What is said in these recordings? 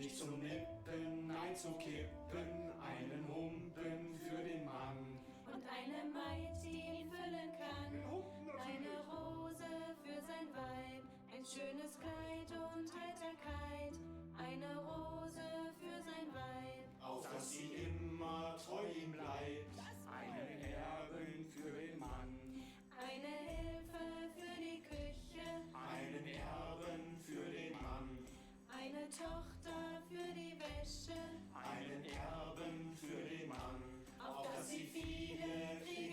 nicht zum Nippen, nein zu kippen, einen Humpen für den Mann. Und eine Maid, die ihn füllen kann, eine Rose für sein Weib, ein schönes Kleid und Heiterkeit, eine Rose für sein Weib. Auf dass sie immer treu ihm bleibt, einen Erben für den Mann. Eine Hilfe für die Küche, Einen Erben für den Mann. eine Tochter für die Wäsche, Einen Erben für den Mann. auf dass sie viele kriegen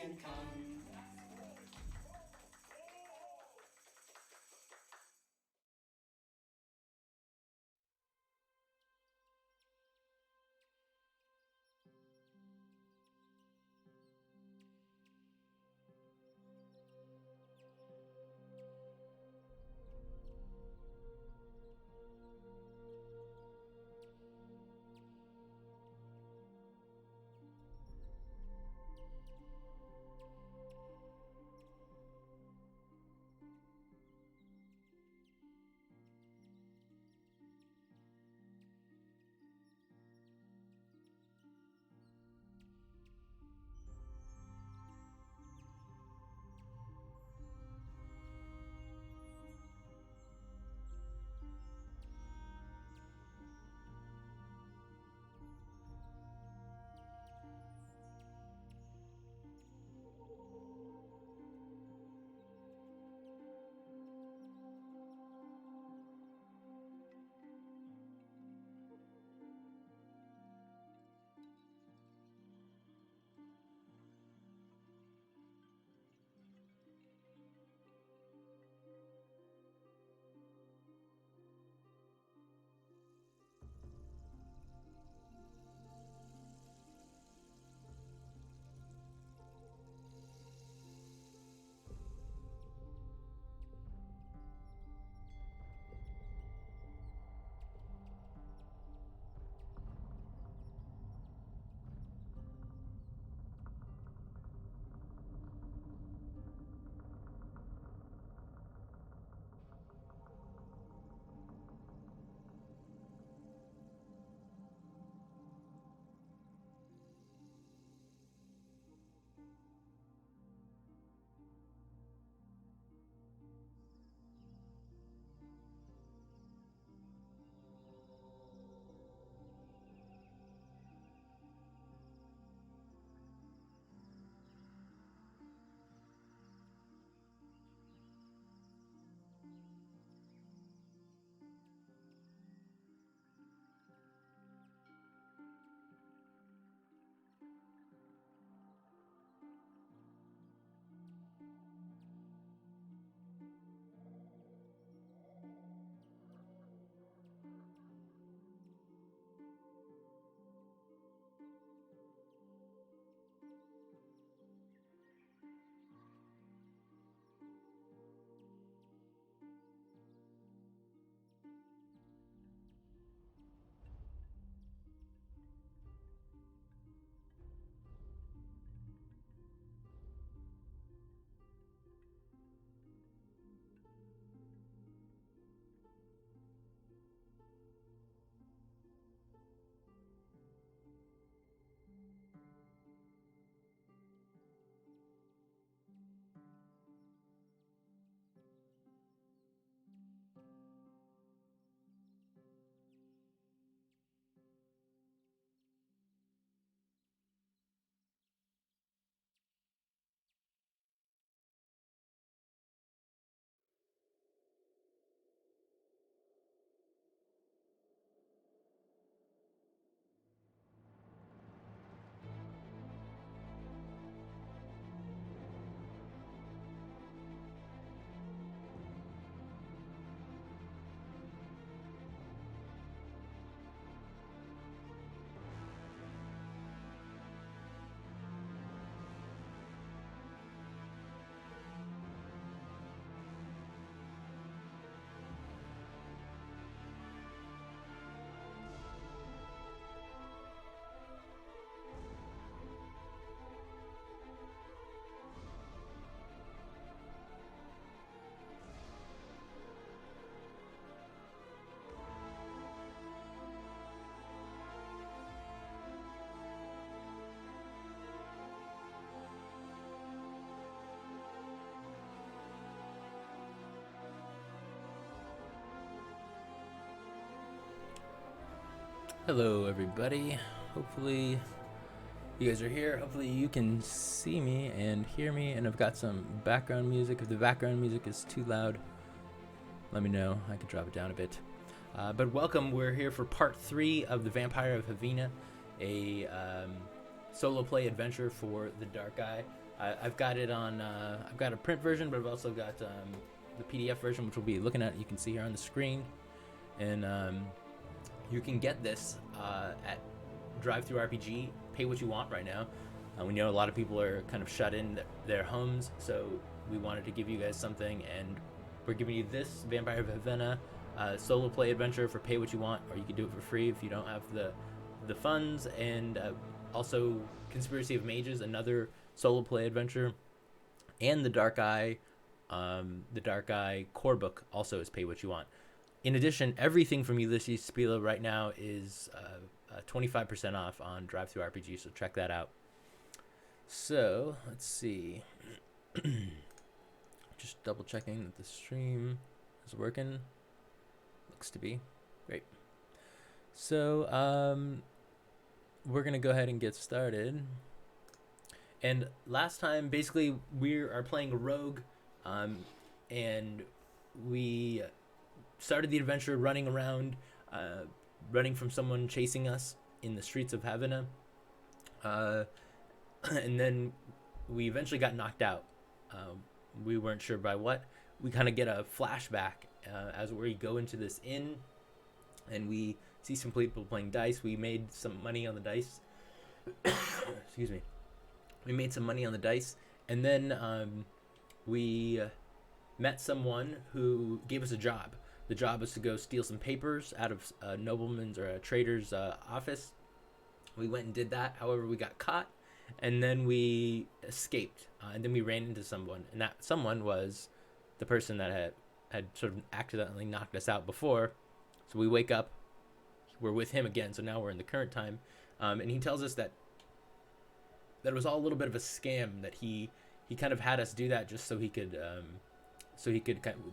Hello everybody, hopefully you guys are here, hopefully you can see me and hear me, and I've got some background music. If the background music is too loud, let me know, I can drop it down a bit. But welcome, we're here for part 3 of the Vampire of Havena, a solo play adventure for the Dark Eye. I've got it on, I've got a print version, but I've also got the PDF version, which we'll be looking at, you can see here on the screen. And you can get this at Drive-Thru RPG. Pay what you want right now. We know a lot of people are kind of shut in their homes, so we wanted to give you guys something, and we're giving you this Vampire of Havena solo play adventure for pay what you want, or you can do it for free if you don't have the funds. And also Conspiracy of Mages, another solo play adventure, and the Dark Eye core book also is pay what you want. In addition, everything from Ulysses Spila right now is 25% off on Drive-Thru RPG, so check that out. So, let's see. Just double checking that the stream is working. Looks to be. Great. So, we're going to go ahead and get started. And last time, basically, we are playing a rogue, and we started the adventure running around, running from someone chasing us in the streets of Havena, and then we eventually got knocked out. We weren't sure by what. We kind of get a flashback as we go into this inn, and we see some people playing dice. We made some money on the dice. Excuse me. We made some money on the dice, and then we met someone who gave us a job. The job was to go steal some papers out of a nobleman's or a trader's office. We went and did that. However, we got caught, and then we escaped. And then we ran into someone, and that someone was the person that had sort of accidentally knocked us out before. So we wake up, we're with him again. So now we're in the current time, and he tells us that it was all a little bit of a scam. That he kind of had us do that just so he could.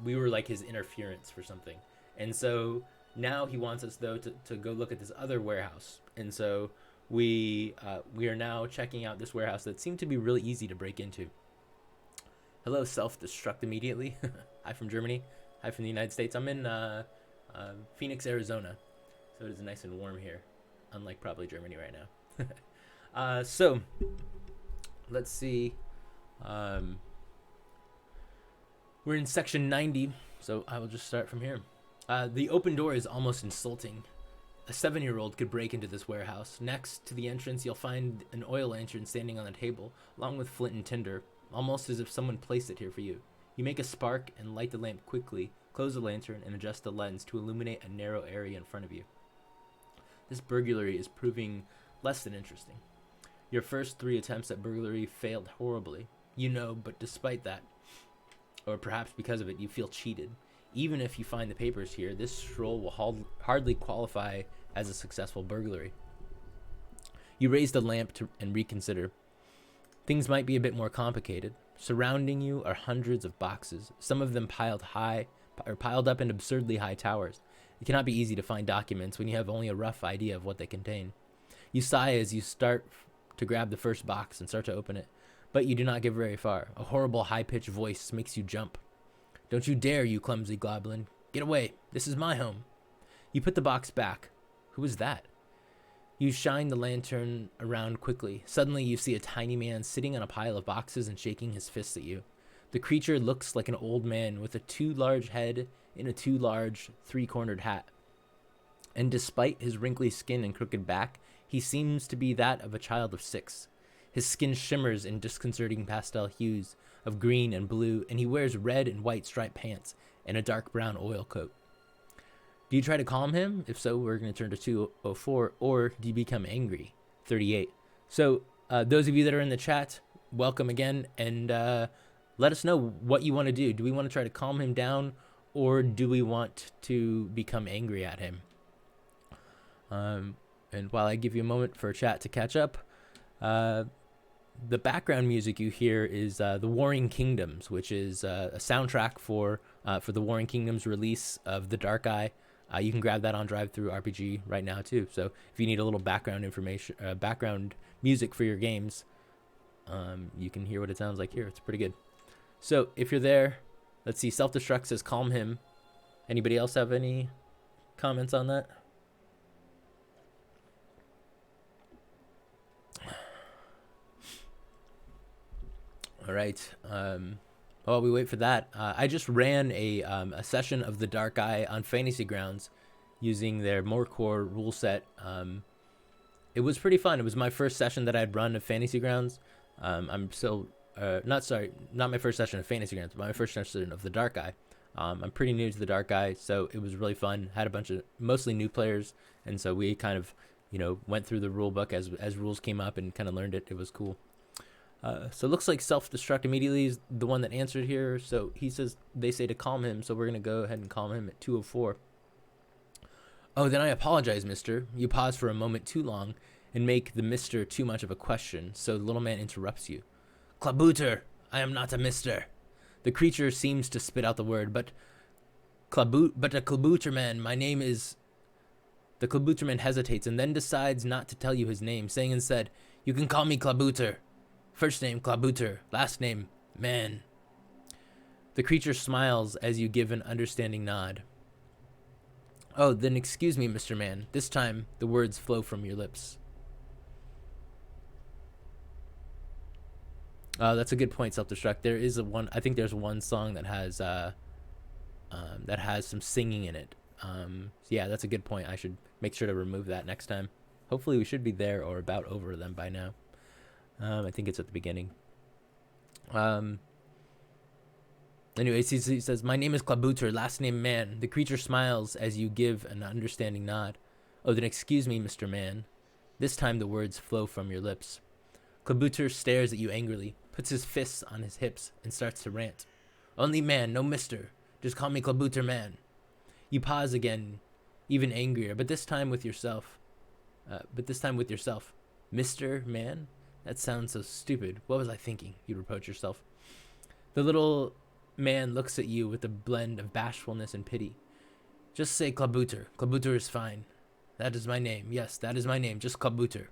We were like his interference for something. And so now he wants us, though, to go look at this other warehouse. And so we are now checking out this warehouse that seemed to be really easy to break into. Hello, self-destruct immediately. Hi from Germany. Hi from the United States. I'm in Phoenix, Arizona. So it is nice and warm here, unlike probably Germany right now. So let's see. We're in section 90, so I will just start from here. The open door is almost insulting. A 7-year-old could break into this warehouse. Next to the entrance, you'll find an oil lantern standing on the table, along with flint and tinder, almost as if someone placed it here for you. You make a spark and light the lamp quickly, close the lantern, and adjust the lens to illuminate a narrow area in front of you. This burglary is proving less than interesting. Your first 3 attempts at burglary failed horribly. You know, but despite that, or perhaps because of it, you feel cheated. Even if you find the papers here, this stroll will hardly qualify as a successful burglary. You raise the lamp and reconsider. Things might be a bit more complicated. Surrounding you are hundreds of boxes, some of them piled up in absurdly high towers. It cannot be easy to find documents when you have only a rough idea of what they contain. You sigh as you start to grab the first box and start to open it. But you do not get very far. A horrible high-pitched voice makes you jump. Don't you dare, you clumsy goblin. Get away. This is my home. You put the box back. Who is that? You shine the lantern around quickly. Suddenly you see a tiny man sitting on a pile of boxes and shaking his fists at you. The creature looks like an old man with a too large head in a too large 3-cornered hat. And despite his wrinkly skin and crooked back, he seems to be that of a child of 6. His skin shimmers in disconcerting pastel hues of green and blue, and he wears red and white striped pants and a dark brown oil coat. Do you try to calm him? If so, we're going to turn to 204, or do you become angry? 38. So those of you that are in the chat, welcome again, and let us know what you want to do. Do we want to try to calm him down, or do we want to become angry at him? And while I give you a moment for chat to catch up, the background music you hear is The Warring Kingdoms, which is a soundtrack for the Warring Kingdoms release of The Dark Eye. You can grab that on Drive-Thru RPG right now too. So if you need a little background information, background music for your games, you can hear what it sounds like here. It's pretty good. So if you're there, let's see. Self-destruct says calm him. Anybody else have any comments on that? All right. While we wait for that, I just ran a session of the Dark Eye on Fantasy Grounds using their more core rule set. It was pretty fun. It was my first session that I'd run of Fantasy Grounds. I'm still not my first session of Fantasy Grounds, but my first session of the Dark Eye. I'm pretty new to the Dark Eye, so it was really fun. Had a bunch of mostly new players, and so we kind of, went through the rule book as rules came up and kind of learned it. It was cool. So it looks like self-destruct immediately is the one that answered here. So he says they say to calm him, so we're going to go ahead and calm him at 204. Oh, then I apologize, mister. You pause for a moment too long and make the mister too much of a question, so the little man interrupts you. Klabooter, I am not a mister. The creature seems to spit out the word, but a Klabooter man, my name is... The Klabooter man hesitates and then decides not to tell you his name, saying instead, you can call me Klabooter. First name, Klabooter. Last name, man. The creature smiles as you give an understanding nod. Oh, then excuse me, Mr. Man. This time, the words flow from your lips. That's a good point, Self-Destruct. There is I think there's one song that has some singing in it. So yeah, that's a good point. I should make sure to remove that next time. Hopefully we should be there or about over them by now. I think it's at the beginning. Anyways, he says, my name is Klabooter, last name Man. The creature smiles as you give an understanding nod. Oh, then excuse me, Mr. Man. This time the words flow from your lips. Klabooter stares at you angrily, puts his fists on his hips, and starts to rant. Only man, no mister. Just call me Klabooter Man. You pause again, even angrier, but this time with yourself. Mr. Man? That sounds so stupid. What was I thinking? You reproach yourself. The little man looks at you with a blend of bashfulness and pity. Just say Klabooter. Klabooter is fine. That is my name. Yes, that is my name. Just Klabooter.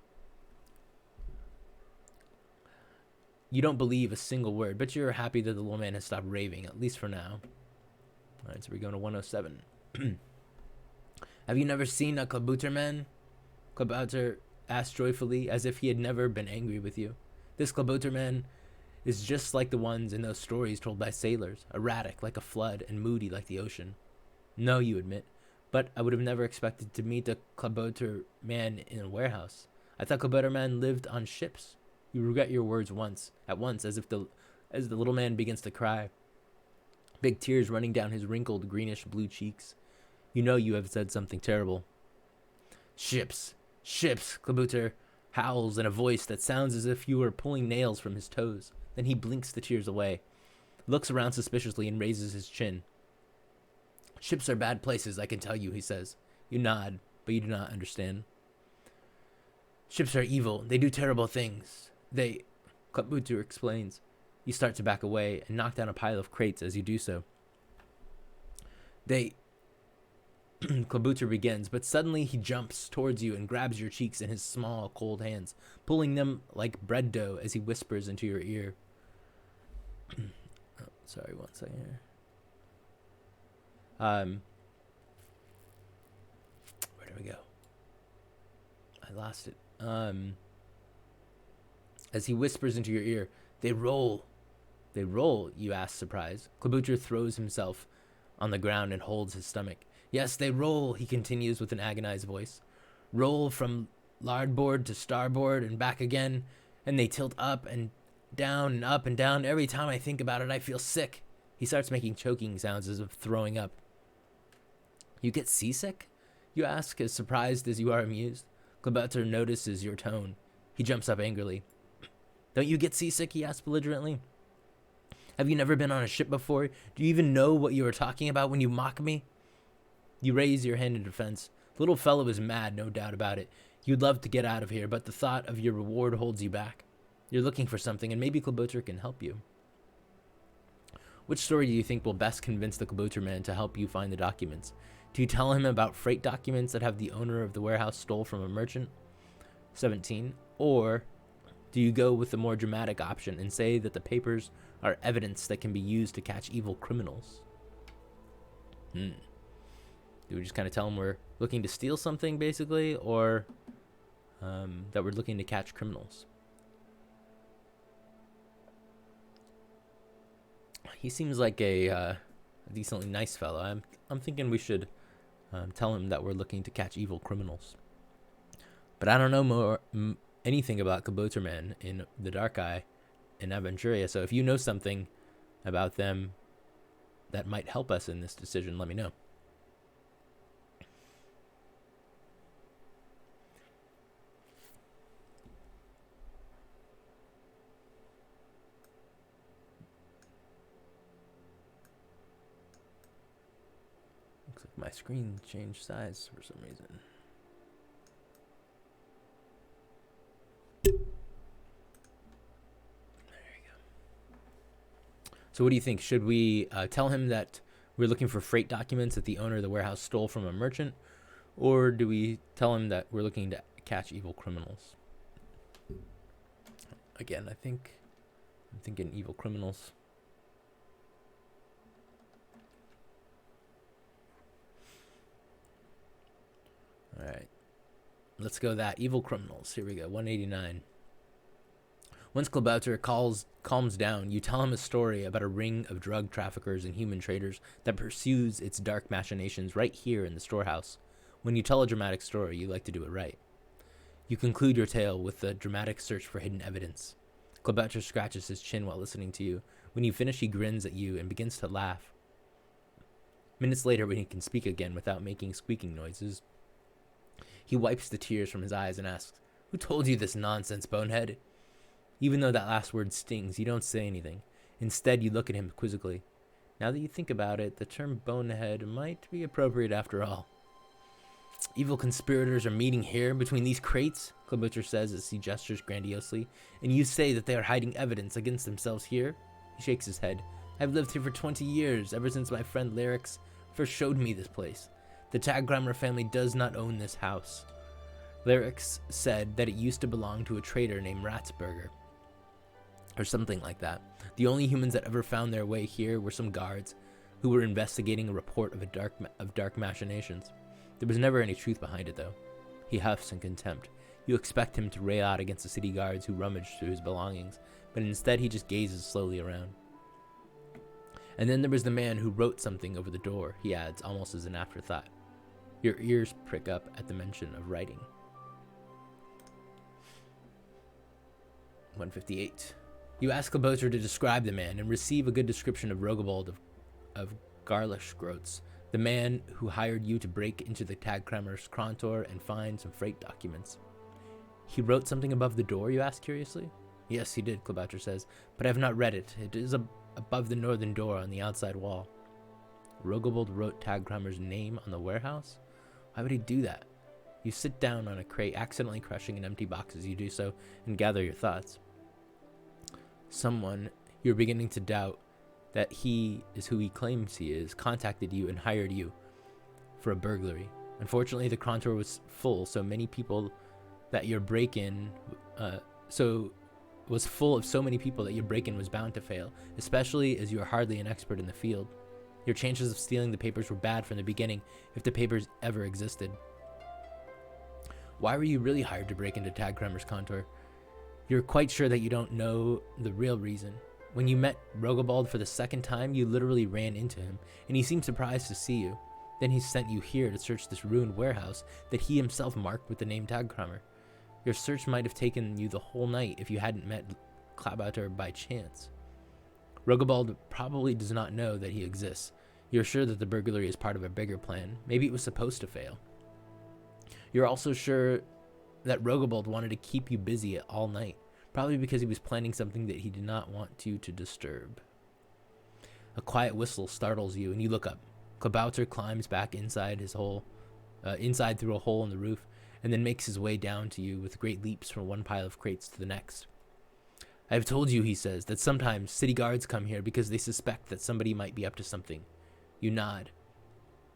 You don't believe a single word, but you're happy that the little man has stopped raving, at least for now. All right, so we're going to 107. Have you never seen a Klabooter man? Klabooter asked joyfully, as if he had never been angry with you. This Klabooter man is just like the ones in those stories told by sailors, erratic like a flood and moody like the ocean. No, you admit, but I would have never expected to meet a Klabooter man in a warehouse. I thought Klabooter man lived on ships. You regret your words at once, as the little man begins to cry, big tears running down his wrinkled greenish blue cheeks. You know you have said something terrible. Ships, Klabooter howls in a voice that sounds as if you were pulling nails from his toes. Then he blinks the tears away, looks around suspiciously, and raises his chin. Ships are bad places, I can tell you, he says. You nod, but you do not understand. Ships are evil. They do terrible things. Klabooter explains. You start to back away and knock down a pile of crates as you do so. Klabooter begins, but suddenly he jumps towards you and grabs your cheeks in his small, cold hands, pulling them like bread dough as he whispers into your ear. Sorry, one second here. Where do we go? I lost it. As he whispers into your ear, they roll, you ask, surprised. Klabooter throws himself on the ground and holds his stomach. Yes, they roll, he continues with an agonized voice. Roll from larboard to starboard and back again, and they tilt up and down and up and down. Every time I think about it, I feel sick. He starts making choking sounds as if throwing up. You get seasick? You ask, as surprised as you are amused. Klabooter notices your tone. He jumps up angrily. Don't you get seasick? He asks belligerently. Have you never been on a ship before? Do you even know what you are talking about when you mock me? You raise your hand in defense. The little fellow is mad, no doubt about it. You'd love to get out of here, but the thought of your reward holds you back. You're looking for something, and maybe Klabooter can help you. Which story do you think will best convince the Klabooter man to help you find the documents? Do you tell him about freight documents that have the owner of the warehouse stole from a merchant? 17. Or do you go with the more dramatic option and say that the papers are evidence that can be used to catch evil criminals? Do we just kind of tell him we're looking to steal something, basically, or that we're looking to catch criminals? He seems like a decently nice fellow. I'm thinking we should tell him that we're looking to catch evil criminals. But I don't know anything about Kabuterman in the Dark Eye in Aventuria, so if you know something about them that might help us in this decision, let me know. Looks like my screen changed size for some reason. So what do you think? Should we tell him that we're looking for freight documents that the owner of the warehouse stole from a merchant? Or do we tell him that we're looking to catch evil criminals? Again, I'm thinking evil criminals. All right. Let's go that. Evil criminals. Here we go. 189. Once Klabauter calms down, you tell him a story about a ring of drug traffickers and human traders that pursues its dark machinations right here in the storehouse. When you tell a dramatic story, you like to do it right. You conclude your tale with a dramatic search for hidden evidence. Klabauter scratches his chin while listening to you. When you finish, he grins at you and begins to laugh. Minutes later, when he can speak again without making squeaking noises, he wipes the tears from his eyes and asks, "Who told you this nonsense, bonehead?" Even though that last word stings, you don't say anything. Instead, you look at him quizzically. Now that you think about it, the term bonehead might be appropriate after all. Evil conspirators are meeting here between these crates, Klabauter says as he gestures grandiosely, and you say that they are hiding evidence against themselves here? He shakes his head. I've lived here for 20 years, ever since my friend Lyrix first showed me this place. The Tagrammer family does not own this house. Lyrix said that it used to belong to a trader named Ratsberger, or something like that. The only humans that ever found their way here were some guards who were investigating a report of dark machinations. There was never any truth behind it, though. He huffs in contempt. You expect him to rail out against the city guards who rummaged through his belongings, but instead he just gazes slowly around. And then there was the man who wrote something over the door, he adds, almost as an afterthought. Your ears prick up at the mention of writing. 158. You ask Klabauter to describe the man and receive a good description of Rogobald of Garlischgrotz, the man who hired you to break into the Tagkrammer's Krontor and find some freight documents. He wrote something above the door, you ask curiously? Yes, he did, Klabauter says, but I have not read it. It is above the northern door on the outside wall. Rogobald wrote Tagkrammer's name on the warehouse? Why would he do that? You sit down on a crate, accidentally crushing an empty box as you do so, and gather your thoughts. Someone, you're beginning to doubt that he is who he claims he is, contacted you and hired you for a burglary. Unfortunately, the Krontor was full, so many people that your break-in, was full of so many people that your break-in was bound to fail, especially as you are hardly an expert in the field. Your chances of stealing the papers were bad from the beginning, if the papers ever existed. Why were you really hired to break into Tagkrammer's Krontor? You're quite sure that you don't know the real reason. When you met Rogobald for the second time, you literally ran into him, and he seemed surprised to see you. Then he sent you here to search this ruined warehouse that he himself marked with the name Tagkrammer. Your search might have taken you the whole night if you hadn't met Klabauter by chance. Rogobald probably does not know that he exists. You're sure that the burglary is part of a bigger plan. Maybe it was supposed to fail. You're also sure that Rogobald wanted to keep you busy all night, probably because he was planning something that he did not want you to disturb. A quiet whistle startles you, and you look up. Klabauter climbs back inside through a hole in the roof, and then makes his way down to you with great leaps from one pile of crates to the next. I have told you, he says, that sometimes city guards come here because they suspect that somebody might be up to something. You nod.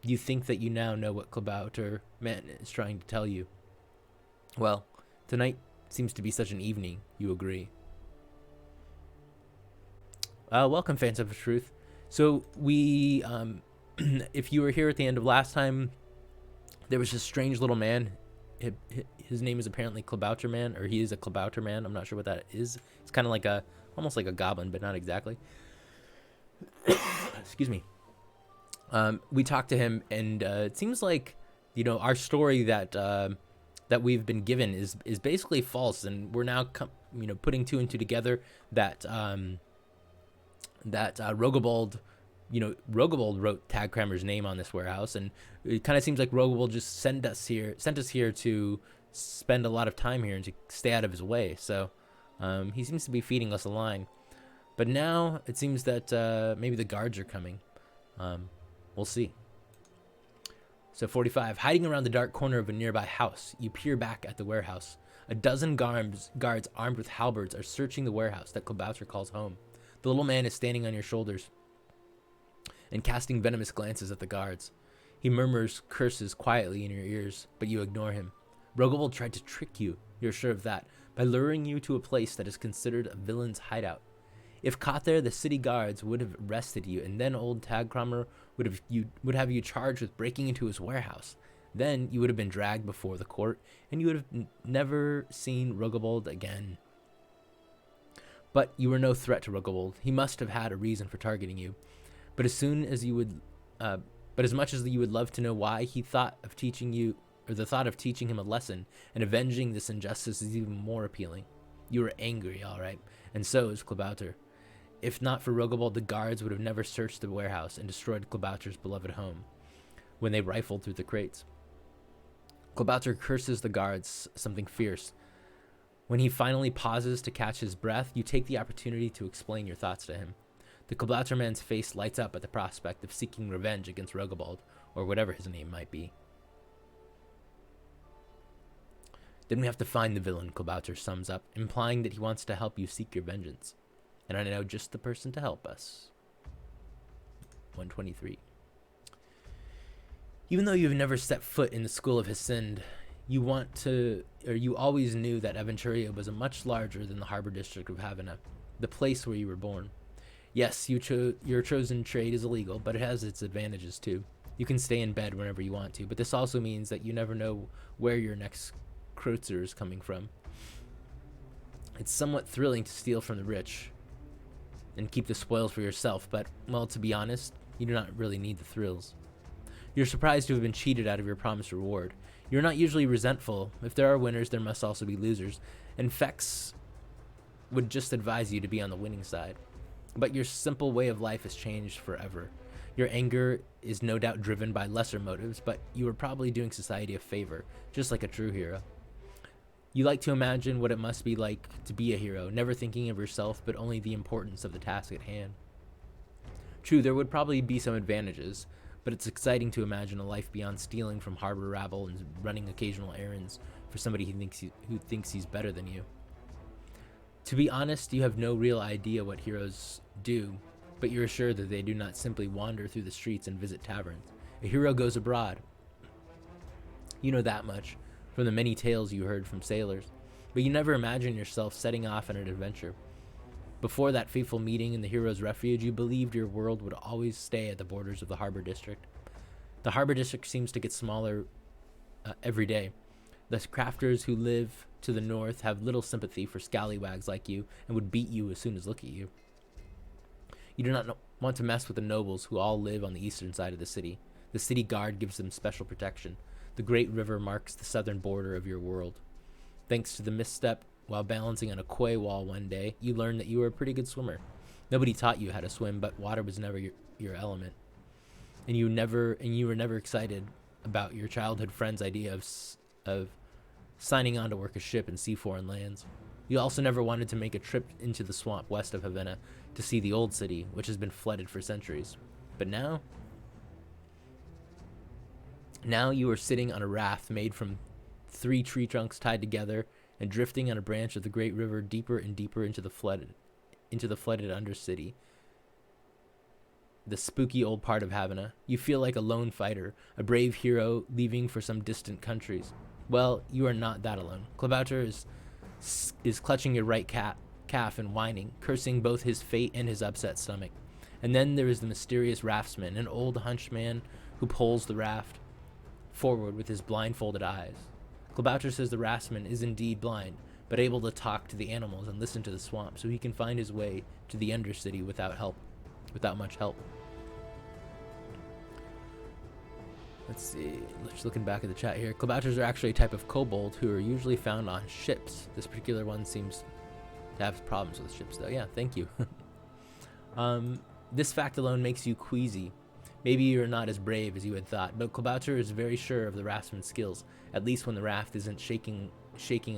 You think that you now know what Klabauter man is trying to tell you. Well, tonight seems to be such an evening, you agree. Welcome, fans of the truth. So we, if you were here at the end of last time, there was this strange little man. His name is apparently Klabauter Man, or he is a Klabauter Man. I'm not sure what that is. It's kind of like almost like a goblin, but not exactly. Excuse me. We talked to him, and it seems like, our story that we've been given is basically false, and we're now putting two and two together that Rogobald wrote Tag Kramer's name on this warehouse, and it kind of seems like Rogobald just sent us here to spend a lot of time here and to stay out of his way. So he seems to be feeding us a line. But now it seems that maybe the guards are coming. We'll see. So 45, hiding around the dark corner of a nearby house, you peer back at the warehouse. A dozen guards armed with halberds are searching the warehouse that Klabauter calls home. The little man is standing on your shoulders and casting venomous glances at the guards. He murmurs curses quietly in your ears, but you ignore him. Rogobald tried to trick you, you're sure of that, by luring you to a place that is considered a villain's hideout. If caught there, the city guards would have arrested you, and then old Tag Kramer would have you charged with breaking into his warehouse. Then you would have been dragged before the court, and you would have never seen Rogobald again. But you were no threat to Rogobald. He must have had a reason for targeting you. But as much as you would love to know why, the thought of teaching him a lesson and avenging this injustice is even more appealing. You are angry, all right, and so is Klabauter. If not for Rogobald, the guards would have never searched the warehouse and destroyed Klabauter's beloved home when they rifled through the crates. Klabauter curses the guards something fierce. When he finally pauses to catch his breath, you take the opportunity to explain your thoughts to him. The Klabauter man's face lights up at the prospect of seeking revenge against Rogobald, or whatever his name might be. Then we have to find the villain, Klabauter sums up, implying that he wants to help you seek your vengeance. And I know just the person to help us. 123. Even though you've never set foot in the school of Hasind, you always knew that Aventuria was much larger than the harbor district of Havena, the place where you were born. Yes, your chosen trade is illegal, but it has its advantages too. You can stay in bed whenever you want to, but this also means that you never know where your next kreutzer is coming from. It's somewhat thrilling to steal from the rich and keep the spoils for yourself, but, well, to be honest, you do not really need the thrills. You're surprised to have been cheated out of your promised reward. You're not usually resentful. If there are winners, there must also be losers, and Fex would just advise you to be on the winning side. But your simple way of life has changed forever. Your anger is no doubt driven by lesser motives, but you are probably doing society a favor, just like a true hero. You like to imagine what it must be like to be a hero, never thinking of yourself, but only the importance of the task at hand. True, there would probably be some advantages, but it's exciting to imagine a life beyond stealing from harbor rabble and running occasional errands for somebody who thinks he's better than you. To be honest, you have no real idea what heroes do, but you're assured that they do not simply wander through the streets and visit taverns. A hero goes abroad. You know that much from the many tales you heard from sailors, but you never imagined yourself setting off on an adventure. Before that fateful meeting in the hero's refuge, you believed your world would always stay at the borders of the harbor district. The harbor district seems to get smaller every day. The crafters who live to the north have little sympathy for scallywags like you and would beat you as soon as look at you. You do not want to mess with the nobles who all live on the eastern side of the city. The city guard gives them special protection. The great river marks the southern border of your world. Thanks to the misstep while balancing on a quay wall one day, you learned that you were a pretty good swimmer. Nobody taught you how to swim, but water was never your element. And you were never excited about your childhood friend's idea of signing on to work a ship and see foreign lands. You also never wanted to make a trip into the swamp west of Havena to see the old city, which has been flooded for centuries. But now you are sitting on a raft made from 3 tree trunks tied together and drifting on a branch of the great river deeper and deeper into the flooded undercity. the spooky old part of Havena. You feel like a lone fighter, a brave hero leaving for some distant countries. Well, you are not that alone. Klabauter is clutching your right calf and whining, cursing both his fate and his upset stomach. And then there is the mysterious raftsman, an old hunched man who pulls the raft forward with his blindfolded eyes. Klabauter says the raftsman is indeed blind, but able to talk to the animals and listen to the swamp, so he can find his way to the Undercity without much help. Let's see, just looking back at the chat here. Klabauters are actually a type of kobold who are usually found on ships. This particular one seems to have problems with ships, though. Yeah, thank you. This fact alone makes you queasy. Maybe you're not as brave as you had thought, but Klabauter is very sure of the raftsman's skills, at least when the raft isn't shaking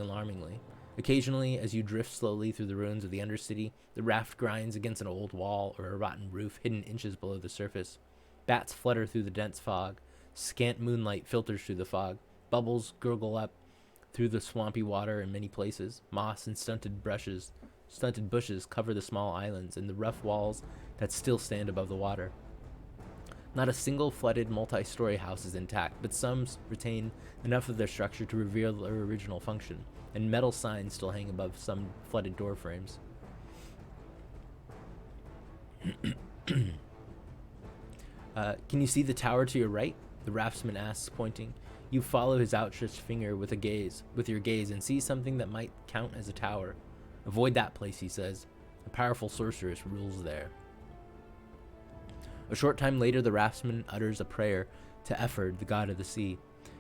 alarmingly. Occasionally, as you drift slowly through the ruins of the Undercity, the raft grinds against an old wall or a rotten roof hidden inches below the surface. Bats flutter through the dense fog. Scant moonlight filters through the fog. Bubbles gurgle up through the swampy water in many places. Moss and stunted bushes cover the small islands and the rough walls that still stand above the water. Not a single flooded multi-story house is intact, but some retain enough of their structure to reveal their original function, and metal signs still hang above some flooded door frames. Can you see the tower to your right? The raftsman asks, pointing. You follow his outstretched finger with your gaze, and see something that might count as a tower. Avoid that place, he says. A powerful sorceress rules there. A short time later, the raftsman utters a prayer to Efford, the god of the sea.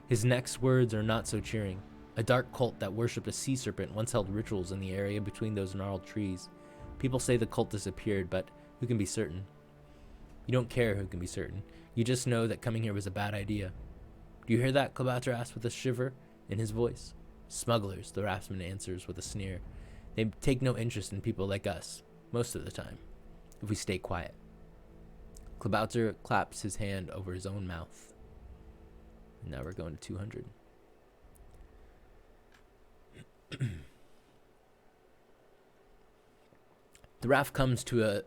His next words are not so cheering. A dark cult that worshipped a sea serpent once held rituals in the area between those gnarled trees. People say the cult disappeared, but who can be certain? You don't care who can be certain. You just know that coming here was a bad idea. Do you hear that? Klabauter asks with a shiver in his voice. Smugglers, the raftsman answers with a sneer. They take no interest in people like us, most of the time, if we stay quiet. Klabauter claps his hand over his own mouth. And now we're going to 200. The raft comes to a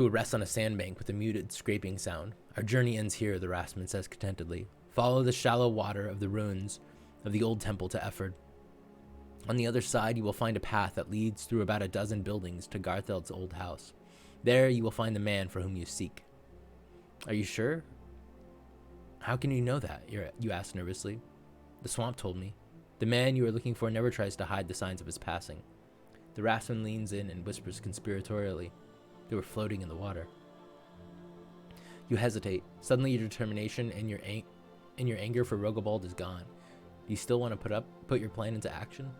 rest on a sandbank with a muted scraping sound. Our journey ends here, the raftsman says contentedly. Follow the shallow water of the ruins of the old temple to Efford. On the other side, you will find a path that leads through about a dozen buildings to Gartheld's old house. There you will find the man for whom you seek. Are you sure? How can you know that? You ask nervously. The swamp told me. The man you are looking for never tries to hide the signs of his passing. The raftsman leans in and whispers conspiratorially. They were floating in the water. You hesitate. Suddenly your determination and your anger for Rogobald is gone. Do you still want to put your plan into action?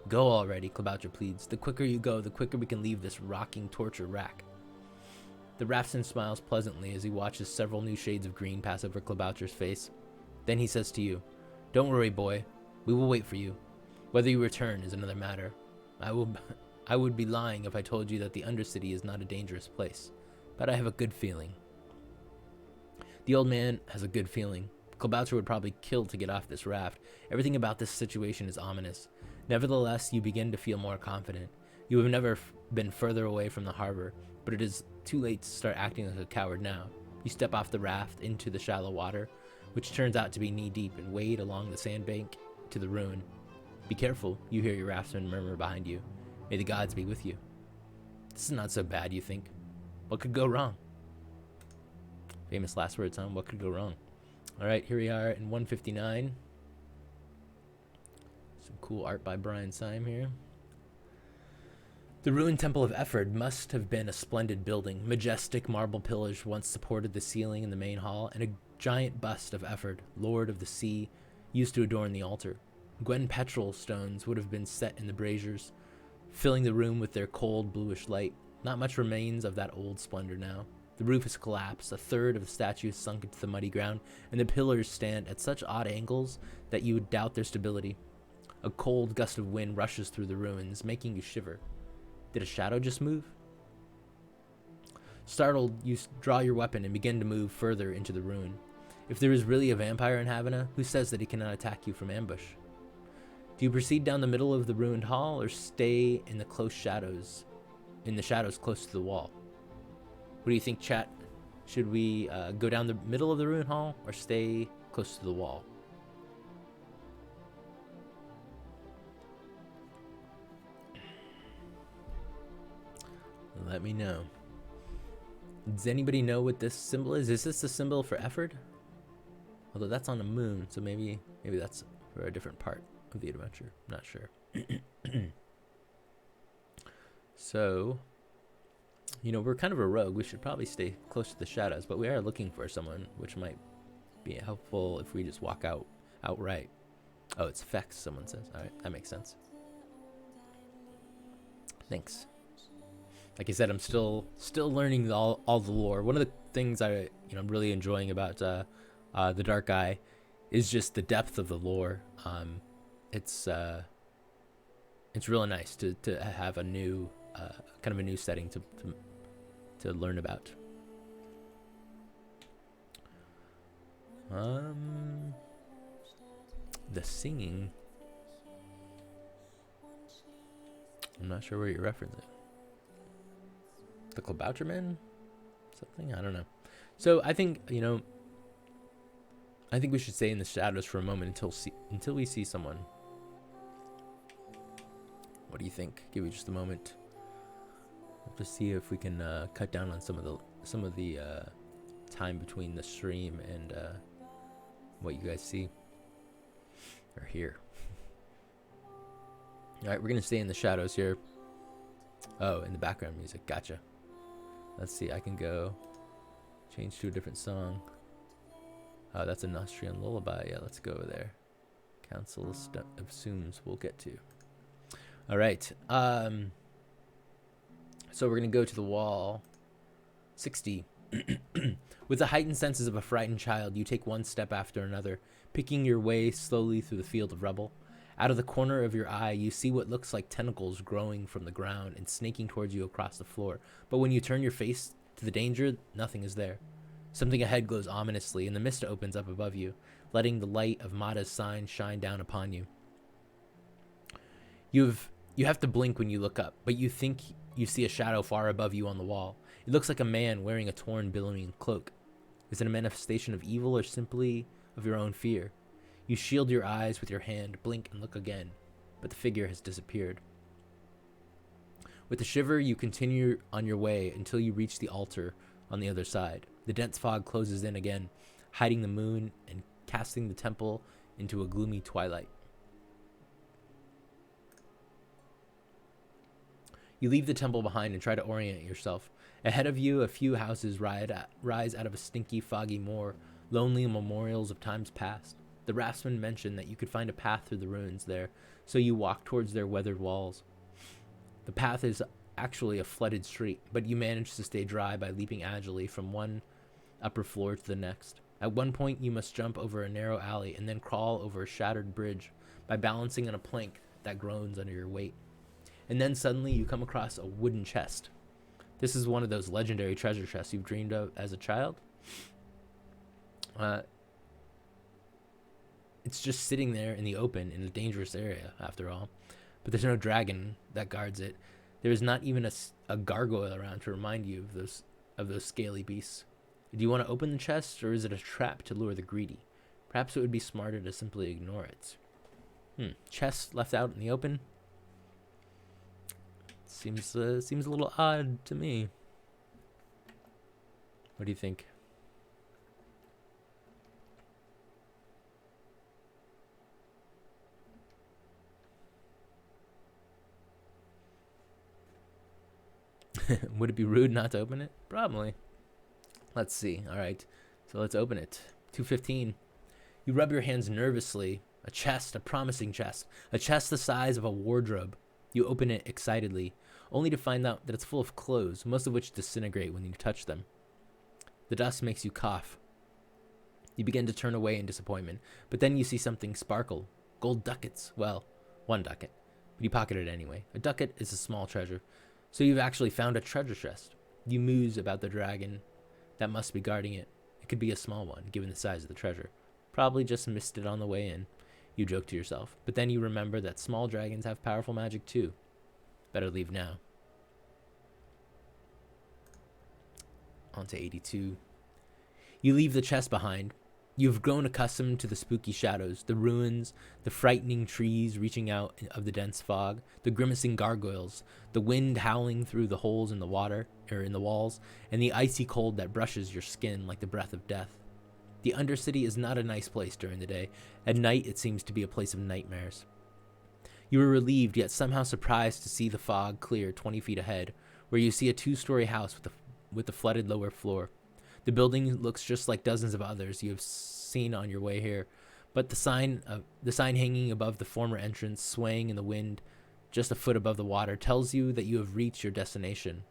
Go already, Klabauter pleads. The quicker you go, the quicker we can leave this rocking torture rack. The raftsman smiles pleasantly as he watches several new shades of green pass over Klabauter's face. Then he says to you, Don't worry, boy. We will wait for you. Whether you return is another matter. I would be lying if I told you that the Undercity is not a dangerous place, but I have a good feeling. The old man has a good feeling. Klabauter would probably kill to get off this raft. Everything about this situation is ominous. Nevertheless, you begin to feel more confident. You have never been further away from the harbor, but it is too late to start acting like a coward now. You step off the raft into the shallow water, which turns out to be knee-deep, and wade along the sandbank to the ruin. Be careful, you hear your raftsman murmur behind you. May the gods be with you. This is not so bad, you think. What could go wrong? Famous last words, huh? What could go wrong? Alright, here we are in 159. Some cool art by Brian Syme here. The ruined temple of Efford must have been a splendid building. Majestic marble pillars once supported the ceiling in the main hall, and a giant bust of Efford, Lord of the Sea, used to adorn the altar. Gwen petrol stones would have been set in the braziers, filling the room with their cold bluish light. Not much remains of that old splendor now. The roof has collapsed, a third of the statue is sunk into the muddy ground, and the pillars stand at such odd angles that you would doubt their stability. A cold gust of wind rushes through the ruins, making you shiver. Did a shadow just move? Startled, you draw your weapon and begin to move further into the ruin. If there is really a vampire in Havena, who says that he cannot attack you from ambush? Do you proceed down the middle of the ruined hall, or stay in the shadows close to the wall? What do you think, chat? Should we go down the middle of the ruin hall or stay close to the wall? Let me know. Does anybody know what this symbol is? Is this the symbol for effort? Although that's on the moon, so maybe that's for a different part of the adventure. I'm not sure. So, you know, we're kind of a rogue. We should probably stay close to the shadows, but we are looking for someone, which might be helpful if we just walk outright. Oh, it's Fex, someone says. All right, that makes sense. Thanks. Like I said, I'm still learning all the lore. One of the things I'm really enjoying about the Dark Eye is just the depth of the lore. It's really nice to have a new kind of a new setting to learn about. The singing. I'm not sure where you're referencing. The Klabouterman? Something? I don't know. So I think, I think we should stay in the shadows for a moment until we see someone. What do you think? Give me just a moment. To see if we can cut down on some of the time between the stream and what you guys see or hear. All right, we're gonna stay in the shadows here. Oh, in the background music. Gotcha. Let's see. I can go change to a different song. Oh, that's a Nostrian lullaby. Yeah, let's go there. Council assumes we'll get to. All right. So we're going to go to the wall. 60. With the heightened senses of a frightened child, you take one step after another, picking your way slowly through the field of rubble. Out of the corner of your eye, you see what looks like tentacles growing from the ground and snaking towards you across the floor. But when you turn your face to the danger, nothing is there. Something ahead glows ominously, and the mist opens up above you, letting the light of Mata's sign shine down upon you. You have to blink when you look up, but you think you see a shadow far above you on the wall. It looks like a man wearing a torn, billowing cloak. Is it a manifestation of evil or simply of your own fear? You shield your eyes with your hand, blink and look again, but the figure has disappeared. With a shiver, you continue on your way until you reach the altar on the other side. The dense fog closes in again, hiding the moon and casting the temple into a gloomy twilight. You leave the temple behind and try to orient yourself. Ahead of you, a few houses rise out of a stinky, foggy moor, lonely memorials of times past. The raftsman mentioned that you could find a path through the ruins there, so you walk towards their weathered walls. The path is actually a flooded street, but you manage to stay dry by leaping agilely from one upper floor to the next. At one point, you must jump over a narrow alley and then crawl over a shattered bridge by balancing on a plank that groans under your weight. And then suddenly you come across a wooden chest. This is one of those legendary treasure chests you've dreamed of as a child. It's just sitting there in the open in a dangerous area, after all. But there's no dragon that guards it. There is not even a gargoyle around to remind you of those scaly beasts. Do you want to open the chest, or is it a trap to lure the greedy? Perhaps it would be smarter to simply ignore it. Chest left out in the open? Seems a little odd to me. What do you think? Would it be rude not to open it? Probably. Let's see. All right. So let's open it. 215. You rub your hands nervously. A chest, a promising chest. A chest the size of a wardrobe. You open it excitedly, only to find out that it's full of clothes, most of which disintegrate when you touch them. The dust makes you cough. You begin to turn away in disappointment, but then you see something sparkle. Gold ducats. Well, 1 ducat. But you pocket it anyway. A ducat is a small treasure. So you've actually found a treasure chest. You muse about the dragon that must be guarding it. It could be a small one, given the size of the treasure. Probably just missed it on the way in. You joke to yourself. But then you remember that small dragons have powerful magic too. Better leave now. On to 82. You leave the chest behind. You've grown accustomed to the spooky shadows, the ruins, the frightening trees reaching out of the dense fog, the grimacing gargoyles, the wind howling through the holes in the water, or in the walls, and the icy cold that brushes your skin like the breath of death. The Undercity is not a nice place during the day. At night, it seems to be a place of nightmares. You are relieved, yet somehow surprised to see the fog clear 20 feet ahead, where you see a 2-story house with a flooded lower floor. The building looks just like dozens of others you have seen on your way here, but the sign hanging above the former entrance, swaying in the wind just a foot above the water, tells you that you have reached your destination.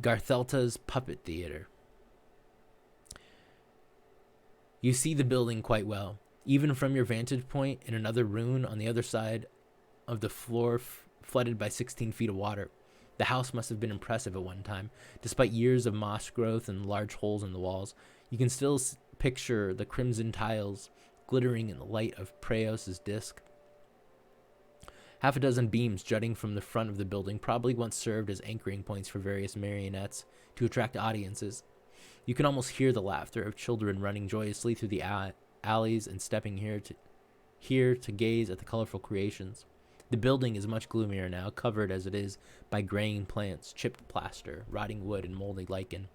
Garthelta's Puppet Theater. You see the building quite well. Even from your vantage point in another ruin on the other side of the floor flooded by 16 feet of water. The house must have been impressive at one time. Despite years of moss growth and large holes in the walls, you can still picture the crimson tiles glittering in the light of Praeos' disc. Half a dozen beams jutting from the front of the building probably once served as anchoring points for various marionettes to attract audiences. You can almost hear the laughter of children running joyously through the alleys and stepping here to gaze at the colorful creations. The building is much gloomier now, covered as it is by graying plants, chipped plaster, rotting wood, and moldy lichen.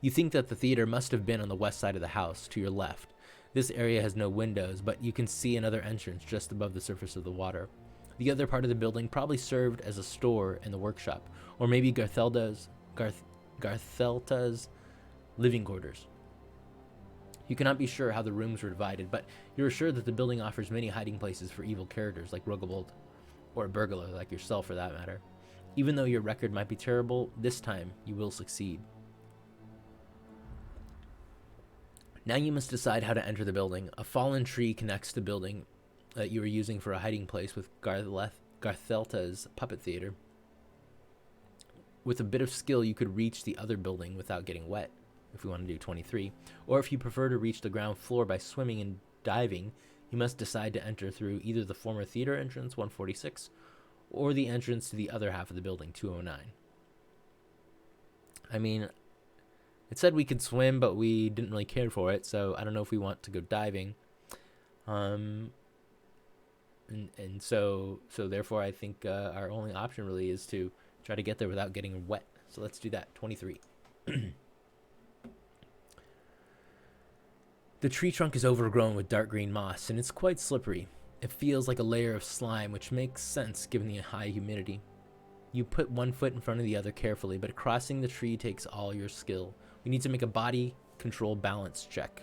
You think that the theater must have been on the west side of the house, to your left. This area has no windows, but you can see another entrance just above the surface of the water. The other part of the building probably served as a store and the workshop, or maybe Garthelta's living quarters. You cannot be sure how the rooms were divided, but you are sure that the building offers many hiding places for evil characters like Ruggelbold, or a burglar like yourself for that matter. Even though your record might be terrible, this time you will succeed. Now you must decide how to enter the building. A fallen tree connects the building that you are using for a hiding place with Garthelta's Puppet Theater. With a bit of skill, you could reach the other building without getting wet, if we want to do 23. Or if you prefer to reach the ground floor by swimming and diving, you must decide to enter through either the former theater entrance, 146, or the entrance to the other half of the building, 209. I mean, it said we could swim, but we didn't really care for it, so I don't know if we want to go diving. And so therefore I think our only option really is to try to get there without getting wet. So let's do that, 23. The tree trunk is overgrown with dark green moss, and it's quite slippery. It feels like a layer of slime, which makes sense given the high humidity. You put one foot in front of the other carefully, but crossing the tree takes all your skill. We need to make a body control balance check.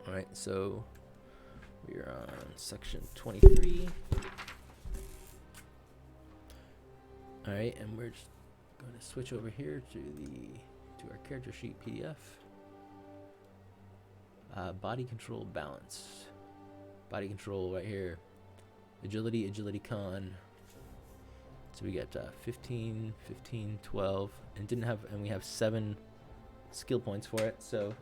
Alright, so we're on section 23. Alright, and we're just going to switch over here to our character sheet PDF. Body control balance. Body control right here. Agility, con. So we get 15, 15, 12, and we have 7 skill points for it. So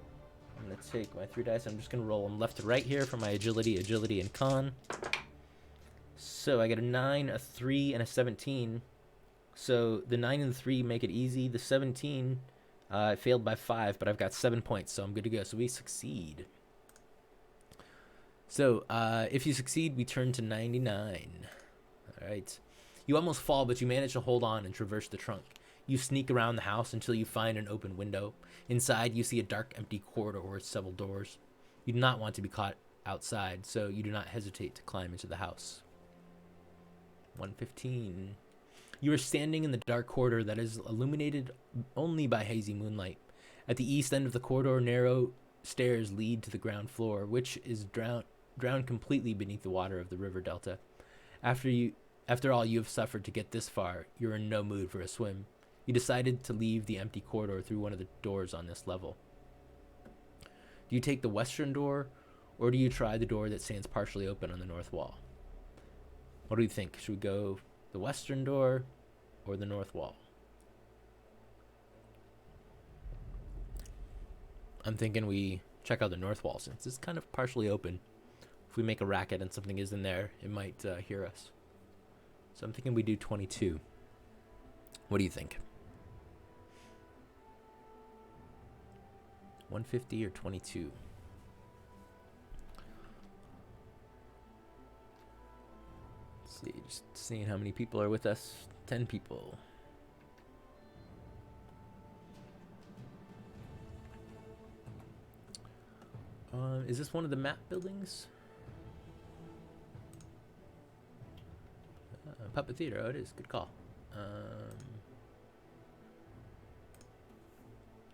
I'm gonna take my 3 dice. I'm just gonna roll them left to right here for my agility, and con. So I get a 9, a 3, and a 17. So the 9 and the 3 make it easy. The 17, I failed by 5, but I've got 7 points, so I'm good to go. So we succeed. So if you succeed, we turn to 99. All right. You almost fall, but you manage to hold on and traverse the trunk. You sneak around the house until you find an open window. Inside, you see a dark, empty corridor with several doors. You do not want to be caught outside, so you do not hesitate to climb into the house. 115. You are standing in the dark corridor that is illuminated only by hazy moonlight. At the east end of the corridor, narrow stairs lead to the ground floor, which is drowned completely beneath the water of the river delta. After all you have suffered to get this far, you're in no mood for a swim. You decided to leave the empty corridor through one of the doors on this level. Do you take the western door, or do you try the door that stands partially open on the north wall? What do you think? Should we go the western door or the north wall? I'm thinking we check out the north wall since it's kind of partially open. If we make a racket and something is in there, it might hear us. So I'm thinking we do 22. What do you think? 150 or 22? Let's see, just seeing how many people are with us. 10 people. Is this one of the map buildings? Puppet Theater. Oh, it is. Good call.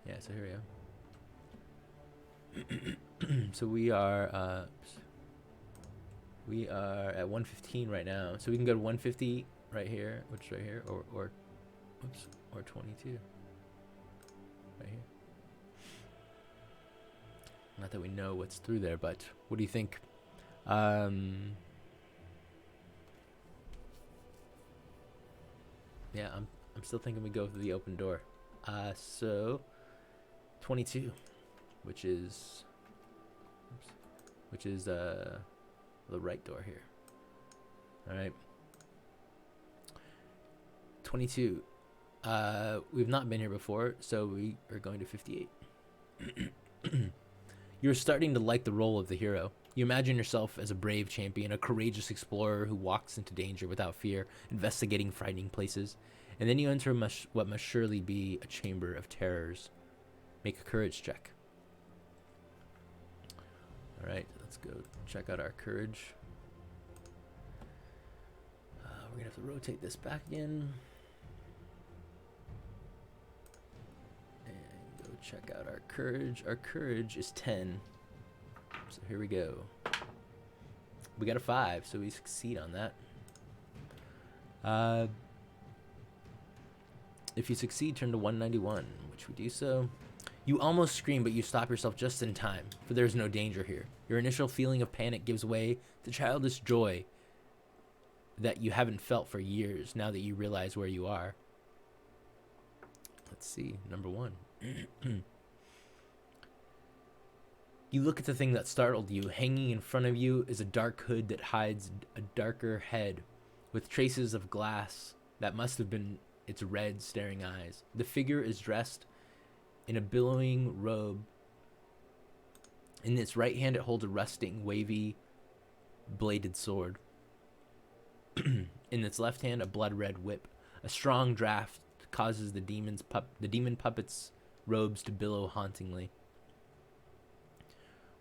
Yeah, so here we are. So we are at 115 right now. So we can go to 150 right here, which is right here, or 22 right here. Not that we know what's through there, but what do you think? Yeah, I'm still thinking we go through the open door. So 22, which is the right door here. All right. 22. We've not been here before, so we are going to 58. You're starting to like the role of the hero. You imagine yourself as a brave champion, a courageous explorer who walks into danger without fear, investigating frightening places. And then you enter what must surely be a chamber of terrors. Make a courage check. All right, let's go check out our courage. We're going to have to rotate this back again. Check out our courage. Our courage is 10. So here we go. We got a 5, so we succeed on that. If you succeed, turn to 191, which we do so. You almost scream, but you stop yourself just in time, for there is no danger here. Your initial feeling of panic gives way to childish joy that you haven't felt for years, now that you realize where you are. Let's see, number 1. You look at the thing that startled you. Hanging in front of you is a dark hood that hides a darker head with traces of glass that must have been its red, staring eyes. The figure is dressed in a billowing robe. In its right hand, it holds a rusting, wavy, bladed sword. In its left hand, a blood-red whip. A strong draft causes the demon puppet's robes to billow hauntingly.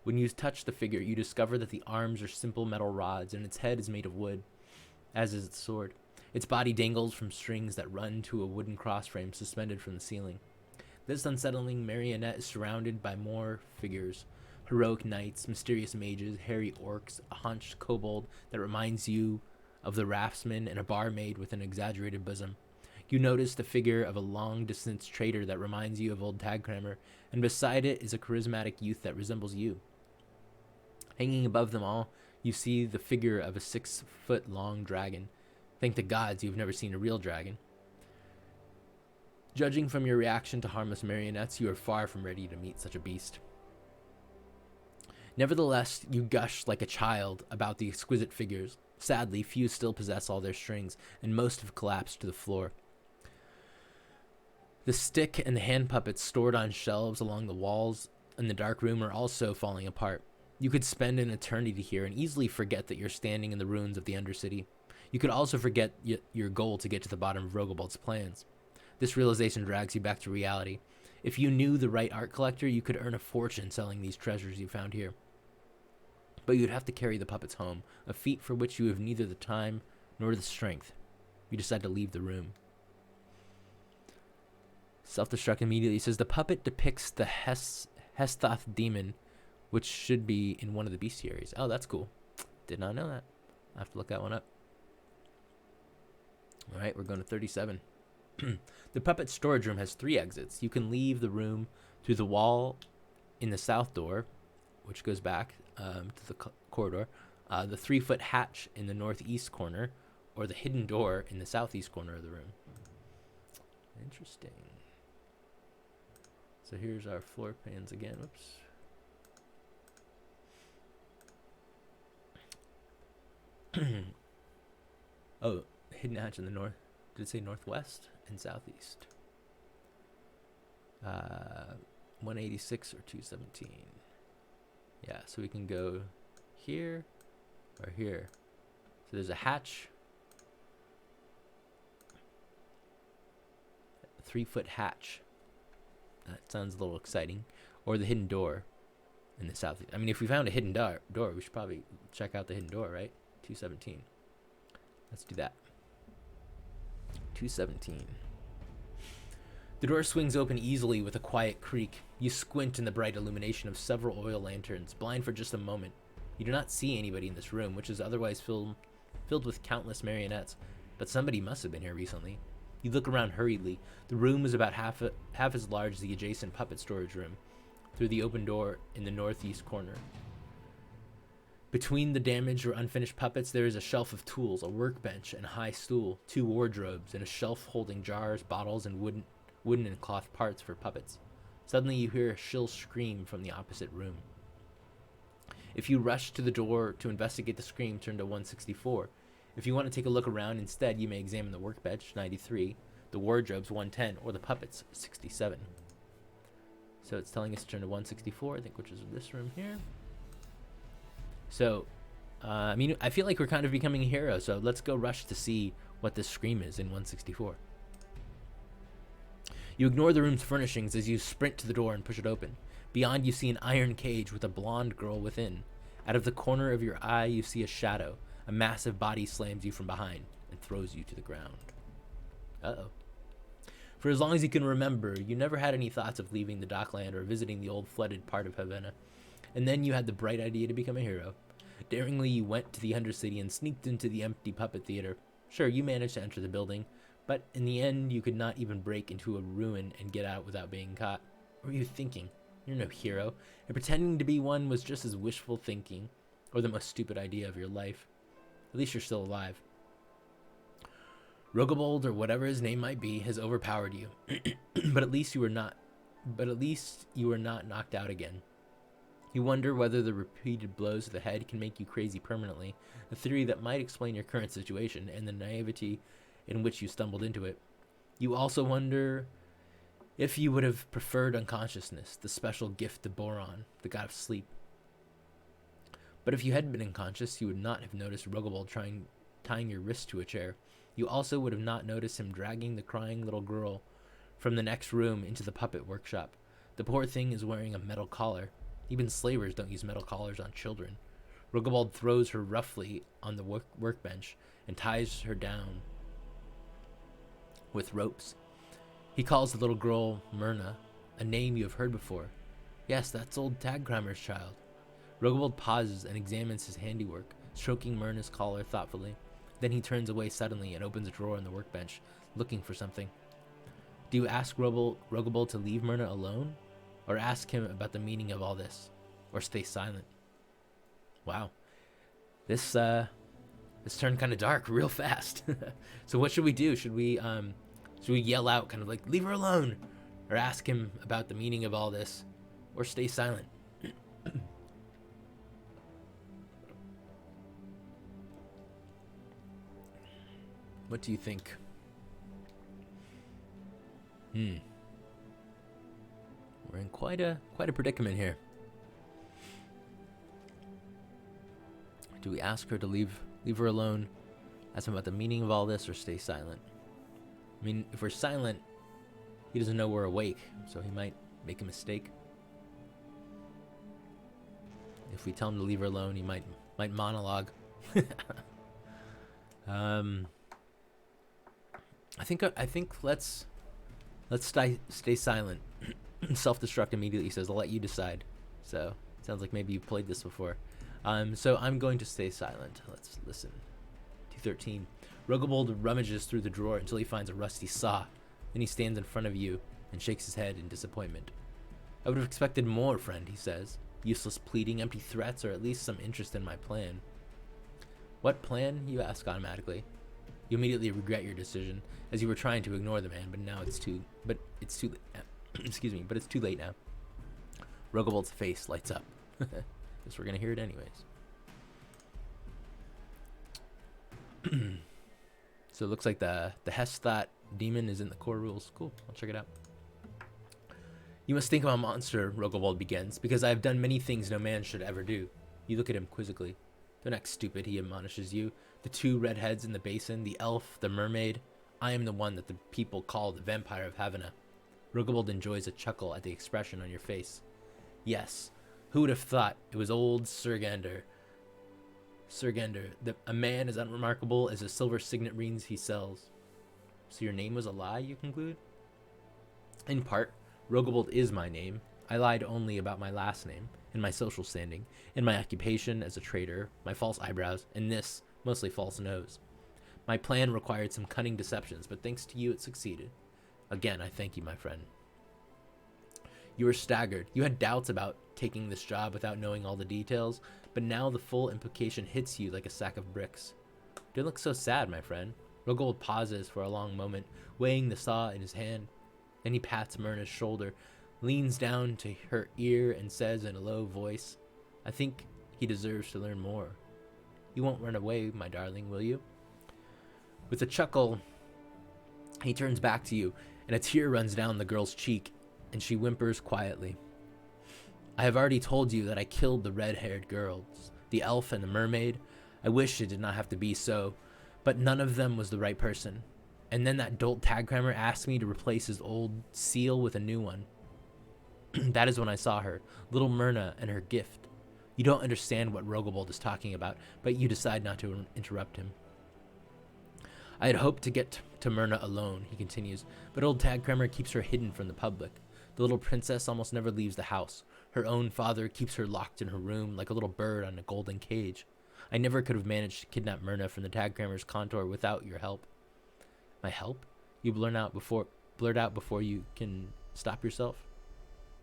When you touch the figure, you discover that the arms are simple metal rods and its head is made of wood, as is its sword. Its body dangles from strings that run to a wooden crossframe suspended from the ceiling. This unsettling marionette is surrounded by more figures. Heroic knights, mysterious mages, hairy orcs, a hunched kobold that reminds you of the raftsman, and a barmaid with an exaggerated bosom. You notice the figure of a long-distance trader that reminds you of old Tagcrammer, and beside it is a charismatic youth that resembles you. Hanging above them all, you see the figure of a 6-foot-long dragon. Thank the gods you've never seen a real dragon. Judging from your reaction to harmless marionettes, you are far from ready to meet such a beast. Nevertheless, you gush like a child about the exquisite figures. Sadly, few still possess all their strings, and most have collapsed to the floor. The stick and the hand puppets stored on shelves along the walls in the dark room are also falling apart. You could spend an eternity here and easily forget that you're standing in the ruins of the Undercity. You could also forget your goal to get to the bottom of Rogobolt's plans. This realization drags you back to reality. If you knew the right art collector, you could earn a fortune selling these treasures you found here. But you'd have to carry the puppets home, a feat for which you have neither the time nor the strength. You decide to leave the room. Self-destruct immediately says the puppet depicts the Hesthoth demon, which should be in one of the bestiaries. Oh, that's cool. Did not know that. I have to look that one up. All right, we're going to 37. The puppet storage room has 3 exits. You can leave the room through the wall in the south door, which goes back to the corridor, the 3-foot hatch in the northeast corner, or the hidden door in the southeast corner of the room. Interesting. So here's our floor plans again. Whoops. Oh, hidden hatch in the north. Did it say northwest and southeast? 186 or 217. Yeah, so we can go here or here. So there's a hatch. A 3-foot hatch. That sounds a little exciting. Or the hidden door in the south. I mean, if we found a hidden door, we should probably check out the hidden door, right? 217. Let's do that. 217. The door swings open easily with a quiet creak. You squint in the bright illumination of several oil lanterns, blind for just a moment. You do not see anybody in this room, which is otherwise filled with countless marionettes, but somebody must have been here recently. You look around hurriedly. The room is about half as large as the adjacent puppet storage room, through the open door in the northeast corner. Between the damaged or unfinished puppets, there is a shelf of tools, a workbench, and a high stool, 2 wardrobes, and a shelf holding jars, bottles, and wooden and cloth parts for puppets. Suddenly you hear a shrill scream from the opposite room. If you rush to the door to investigate the scream, turn to 164. If you want to take a look around instead, you may examine the workbench, 93, the wardrobes, 110, or the puppets, 67. So it's telling us to turn to 164, I think, which is this room here. So, I mean, I feel like we're kind of becoming a hero, so let's go rush to see what this scream is in 164. You ignore the room's furnishings as you sprint to the door and push it open. Beyond, you see an iron cage with a blonde girl within. Out of the corner of your eye, you see a shadow. A massive body slams you from behind and throws you to the ground. Uh-oh. For as long as you can remember, you never had any thoughts of leaving the dockland or visiting the old flooded part of Havena. And then you had the bright idea to become a hero. Daringly, you went to the Undercity and sneaked into the empty puppet theater. Sure, you managed to enter the building, but in the end, you could not even break into a ruin and get out without being caught. What were you thinking? You're no hero, and pretending to be one was just as wishful thinking, or the most stupid idea of your life. At least you're still alive. Rogobold, or whatever his name might be, has overpowered you, but at least you were not knocked out again. You wonder whether the repeated blows to the head can make you crazy permanently, a theory that might explain your current situation and the naivety in which you stumbled into it. You also wonder if you would have preferred unconsciousness, the special gift to Boron, the god of sleep. But if you hadn't been unconscious, you would not have noticed Rogobold tying your wrist to a chair. You also would have not noticed him dragging the crying little girl from the next room into the puppet workshop. The poor thing is wearing a metal collar. Even slavers don't use metal collars on children. Rogobold throws her roughly on the workbench and ties her down with ropes. He calls the little girl Myrna, a name you have heard before. Yes, that's old Tagkramer's child. Rogobold pauses and examines his handiwork, stroking Myrna's collar thoughtfully. Then he turns away suddenly and opens a drawer in the workbench, looking for something. Do you ask Rogobold to leave Myrna alone? Or ask him about the meaning of all this? Or stay silent? Wow. This turned kind of dark real fast. So what should we do? Should we yell out kind of like, leave her alone? Or ask him about the meaning of all this? Or stay silent? What do you think? We're in quite a predicament here. Do we ask her to leave her alone, ask him about the meaning of all this, or stay silent? I mean, if we're silent, he doesn't know we're awake, so he might make a mistake. If we tell him to leave her alone, he might monologue. I think let's stay silent. Self-destruct immediately, he says. I'll let you decide. So sounds like maybe you've played this before. So I'm going to stay silent. Let's listen. 213. Rogobold rummages through the drawer until he finds a rusty saw. Then he stands in front of you and shakes his head in disappointment. I would have expected more, friend, he says. Useless pleading, empty threats, or at least some interest in my plan. What plan? You ask automatically. You immediately regret your decision, as you were trying to ignore the man, but it's too excuse me, but it's too late now. Rogobold's face lights up. Guess we're gonna hear it anyways. So it looks like the Hesthot demon is in the core rules. Cool, I'll check it out. You must think I'm a monster, Rogobold begins, because I have done many things no man should ever do. You look at him quizzically. Don't act stupid, he admonishes you. The two redheads in the basin, the elf, the mermaid. I am the one that the people call the Vampire of Havena. Rogobold enjoys a chuckle at the expression on your face. Yes, who would have thought it was old Surgander? Surgander, a man as unremarkable as the silver signet rings he sells. So your name was a lie, you conclude? In part, Rogobold is my name. I lied only about my last name, and my social standing, and my occupation as a trader, my false eyebrows, and this, mostly false nose. My plan required some cunning deceptions, but thanks to you it succeeded. Again, I thank you, my friend. You were staggered. You had doubts about taking this job without knowing all the details, but now the full implication hits you like a sack of bricks. Don't look so sad, my friend. Rogold pauses for a long moment, weighing the saw in his hand. Then he pats Myrna's shoulder, leans down to her ear, and says in a low voice, I think he deserves to learn more. You won't run away, my darling, will you? With a chuckle, he turns back to you, and a tear runs down the girl's cheek, and she whimpers quietly. I have already told you that I killed the red-haired girls, the elf and the mermaid. I wish it did not have to be so, but none of them was the right person. And then that dolt tagcrammer asked me to replace his old seal with a new one. That is when I saw her, little Myrna and her gift. You don't understand what Rogobold is talking about, but you decide not to interrupt him. I had hoped to get to Myrna alone, he continues, but old tagcrammer keeps her hidden from the public. The little princess almost never leaves the house. Her own father keeps her locked in her room like a little bird on a golden cage. I never could have managed to kidnap Myrna from the tagcrammer's contour without your help. My help? You blurt out before you can stop yourself?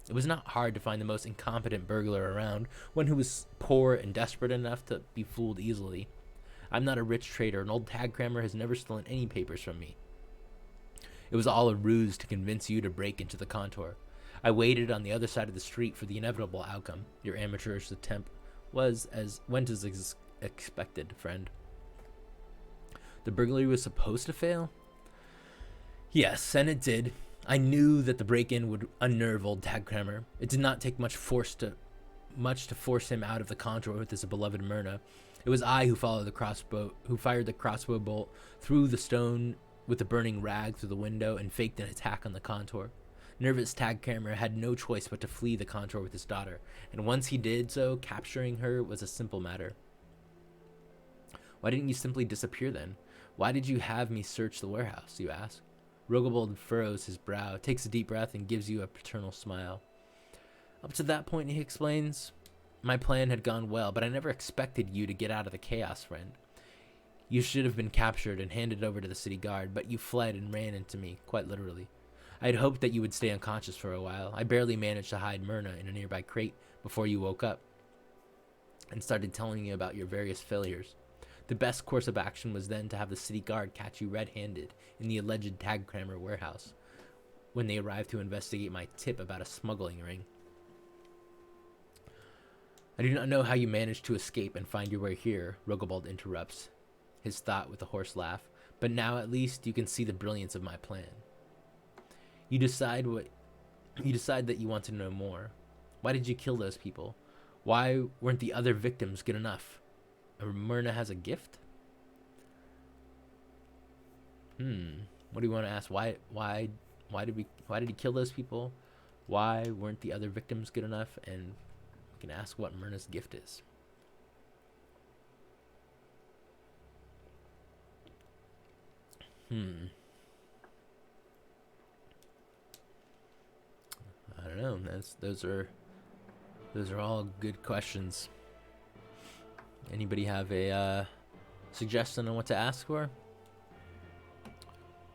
It was not hard to find the most incompetent burglar around, one who was poor and desperate enough to be fooled easily. I'm not a rich trader, and old tagcrammer has never stolen any papers from me. It was all a ruse to convince you to break into the contour. I waited on the other side of the street for the inevitable outcome. Your amateurish attempt went as expected, friend. The burglary was supposed to fail? Yes, and it did. I knew that the break-in would unnerve old tagcrammer. It did not take much to force him out of the contour with his beloved Myrna. It was I who fired the crossbow bolt through the stone with the burning rag through the window and faked an attack on the contour. Nervous tagcrammer had no choice but to flee the contour with his daughter, and once he did so, capturing her was a simple matter. Why didn't you simply disappear then? Why did you have me search the warehouse, you ask? Rogobold furrows his brow, takes a deep breath, and gives you a paternal smile. Up to that point, he explains, my plan had gone well, but I never expected you to get out of the chaos, friend. You should have been captured and handed over to the city guard, but you fled and ran into me, quite literally. I had hoped that you would stay unconscious for a while. I barely managed to hide Myrna in a nearby crate before you woke up and started telling you about your various failures. The best course of action was then to have the city guard catch you red-handed in the alleged tagcrammer warehouse when they arrived to investigate my tip about a smuggling ring. I do not know how you managed to escape and find your way here, Rogobold interrupts, his thought with a hoarse laugh, but now at least you can see the brilliance of my plan. You decide that you want to know more. Why did you kill those people? Why weren't the other victims good enough? Myrna has a gift? What do you want to ask? Why did he kill those people? Why weren't the other victims good enough? And we can ask what Myrna's gift is. I don't know. Those are all good questions. Anybody have a suggestion on what to ask for?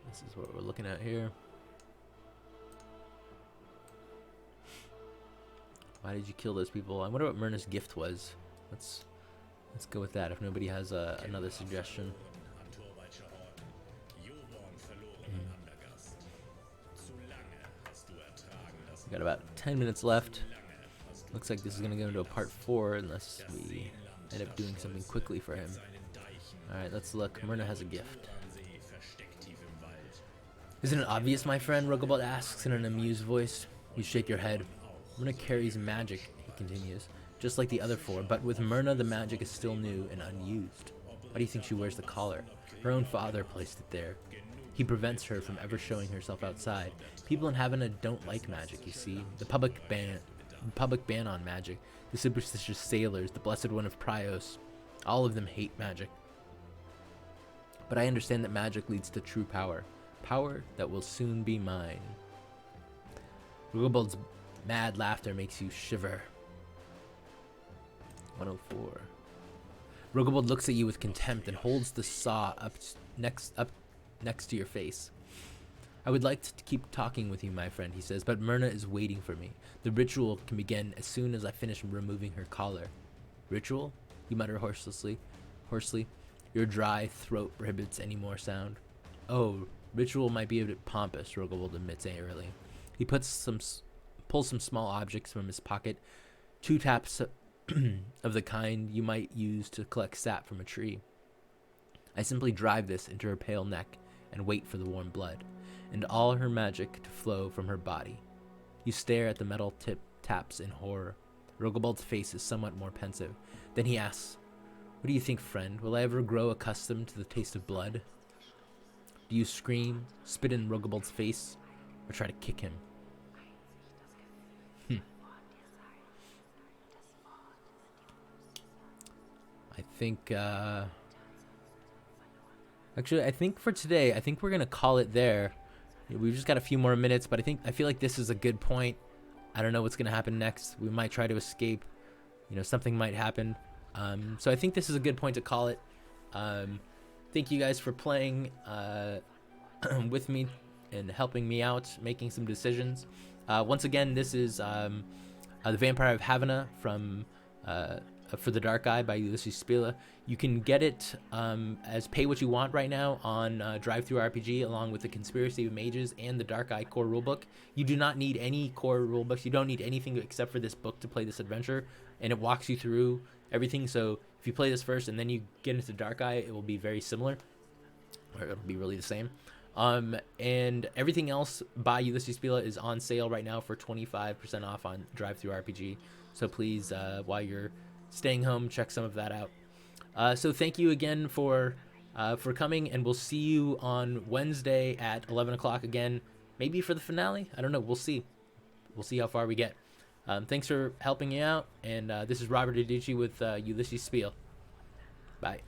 This is what we're looking at here. Why did you kill those people? I wonder what Myrna's gift was. Let's go with that if nobody has another suggestion. We got about 10 minutes left. Looks like this is going to go into a part 4 unless we end up doing something quickly for him. Alright, let's look. Myrna has a gift. Isn't it obvious, my friend? Rogobold asks in an amused voice. You shake your head. Myrna carries magic, he continues, just like the other four, but with Myrna the magic is still new and unused. Why do you think she wears the collar? Her own father placed it there. He prevents her from ever showing herself outside. People in Havana don't like magic, you see. The public ban on magic. The superstitious sailors, the blessed one of Prios, all of them hate magic. But I understand that magic leads to true power. Power that will soon be mine. Rugelbald's mad laughter makes you shiver. 104. Rugobald looks at you with contempt and holds the saw up next to your face. I would like to keep talking with you, my friend, he says, but Myrna is waiting for me. The ritual can begin as soon as I finish removing her collar. Ritual? You mutter hoarsely. Your dry throat prohibits any more sound. Oh, ritual might be a bit pompous, Rugobald admits airily. He pulls some small objects from his pocket, 2 taps of the kind you might use to collect sap from a tree. I simply drive this into her pale neck and wait for the warm blood, and all her magic to flow from her body. You stare at the metal taps in horror. Rugobald's face is somewhat more pensive. Then he asks, "What do you think, friend? Will I ever grow accustomed to the taste of blood?" Do you scream, spit in Rugobald's face, or try to kick him? I think, actually, I think for today, I think we're going to call it there. We've just got a few more minutes, but I feel like this is a good point. I don't know what's going to happen next. We might try to escape. Something might happen. So I think this is a good point to call it. Thank you guys for playing with me and helping me out, making some decisions. Once again, this is the Vampire of Havena from For the Dark Eye by Ulysses Spila. You can get it as pay what you want right now on DriveThruRPG, along with the Conspiracy of Mages and the Dark Eye core rulebook. You do not need any core rulebooks. You don't need anything except for this book to play this adventure, and it walks you through everything. So if you play this first and then you get into Dark Eye, it will be very similar, or it'll be really the same. And everything else by Ulysses Spila is on sale right now for 25% off on DriveThruRPG. So please, while you're staying home, check some of that out. So thank you again for coming, and we'll see you on Wednesday at 11 o'clock again, maybe for the finale. I don't know. We'll see how far we get. Thanks for helping me out, and this is Robert Adichie with Ulysses Spiel. Bye.